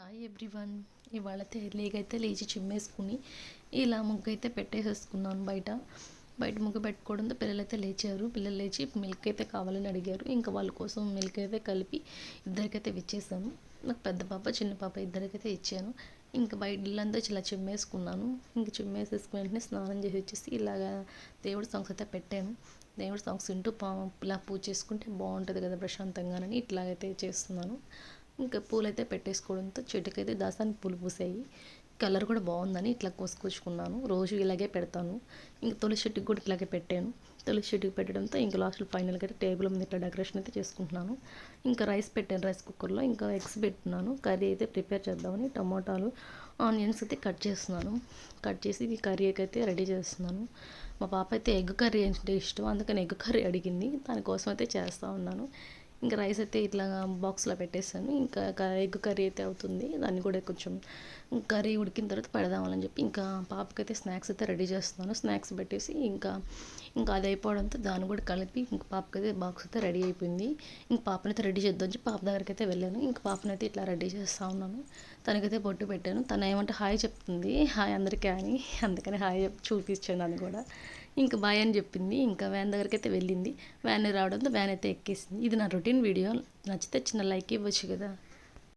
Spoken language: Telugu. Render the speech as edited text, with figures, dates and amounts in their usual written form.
Hi everyone. ఇవాళైతే ఎర్లీగా అయితే లేచి చిమ్మేసుకుని ఇలా ముగ్గు అయితే పెట్టేసేసుకున్నాను బయట ముగ్గు పెట్టుకోవడంతో పిల్లలైతే లేచారు. పిల్లలు లేచి మిల్క్ అయితే కావాలని అడిగారు. ఇంకా వాళ్ళ కోసం మిల్క్ అయితే కలిపి ఇద్దరికైతే ఇచ్చేసాను. నాకు పెద్ద పాప చిన్న పాప ఇద్దరికైతే ఇచ్చాను. ఇంకా బయట ఇల్లంతా ఇలా చిమ్మేసుకున్నాను. ఇంక చిమ్మేసేసుకుని వెంటనే స్నానం చేసి వచ్చేసి ఇలాగా దేవుడి సాంగ్స్ అయితే పెట్టాను. దేవుడి సాంగ్స్ వింటూ ఇలా పూజ చేసుకుంటే బాగుంటుంది కదా ప్రశాంతంగానని ఇట్లాగైతే చేస్తున్నాను. ఇంకా పూలైతే పెట్టేసుకోవడంతో చెట్టుకైతే దాసానికి పూలు పూసాయి. కలర్ కూడా బాగుందని ఇట్లా కోసుకొచ్చుకున్నాను. రోజు ఇలాగే పెడతాను. ఇంక తులసి చెట్టుకి కూడా ఇట్లాగే పెట్టాను. తులసి చెట్టుకి పెట్టడంతో ఇంకా లాస్ట్లో ఫైనల్గా అయితే టేబుల్ మీద ఇట్లా డెకరేషన్ అయితే చేసుకుంటున్నాను. ఇంకా రైస్ పెట్టాను రైస్ కుక్కర్లో. ఇంకా ఎగ్స్ పెట్టుకున్నాను. కర్రీ అయితే ప్రిపేర్ చేద్దామని టమాటాలు ఆనియన్స్ అయితే కట్ చేస్తున్నాను. కట్ చేసి ఈ కర్రీకి అయితే రెడీ చేస్తున్నాను. మా పాప అయితే ఎగ్ కర్రీ అంటే ఇష్టం, అందుకని ఎగ్ కర్రీ అడిగింది. దానికోసం అయితే చేస్తూ ఉన్నాను. ఇంకా రైస్ అయితే ఇట్లా బాక్స్లో పెట్టేసాను. ఇంకా ఎగ్ కర్రీ అయితే అవుతుంది. దాన్ని కూడా కొంచెం కర్రీ ఉడికిన తర్వాత పెడదామని చెప్పి ఇంకా పాపకైతే స్నాక్స్ అయితే రెడీ చేస్తున్నాను. స్నాక్స్ పెట్టేసి ఇంకా అది అయిపోవడంతో దాన్ని కూడా కలిపి ఇంక పాపకైతే బాక్స్ అయితే రెడీ అయిపోయింది. ఇంక పాపనైతే రెడీ చేద్దాం చెప్పి పాప దగ్గరికి అయితే వెళ్ళాను. ఇంక పాపనైతే ఇట్లా రెడీ చేస్తూ ఉన్నాను. తనకైతే బొట్టు పెట్టాను. తను ఏమంటే హాయ్ చెప్తుంది, హాయ్ అందరికీ అని. అందుకని హాయ్ చూపించాను అది కూడా. ఇంకా బాయ్ అని చెప్పింది. ఇంకా వ్యాన్ దగ్గరికి అయితే వెళ్ళింది. వ్యాన్ రావడంతో వ్యాన్ అయితే ఎక్కేసింది. ఇది నా రొటీన్ వీడియో. నచ్చితే చిన్న లైక్ ఇవ్వచ్చు కదా.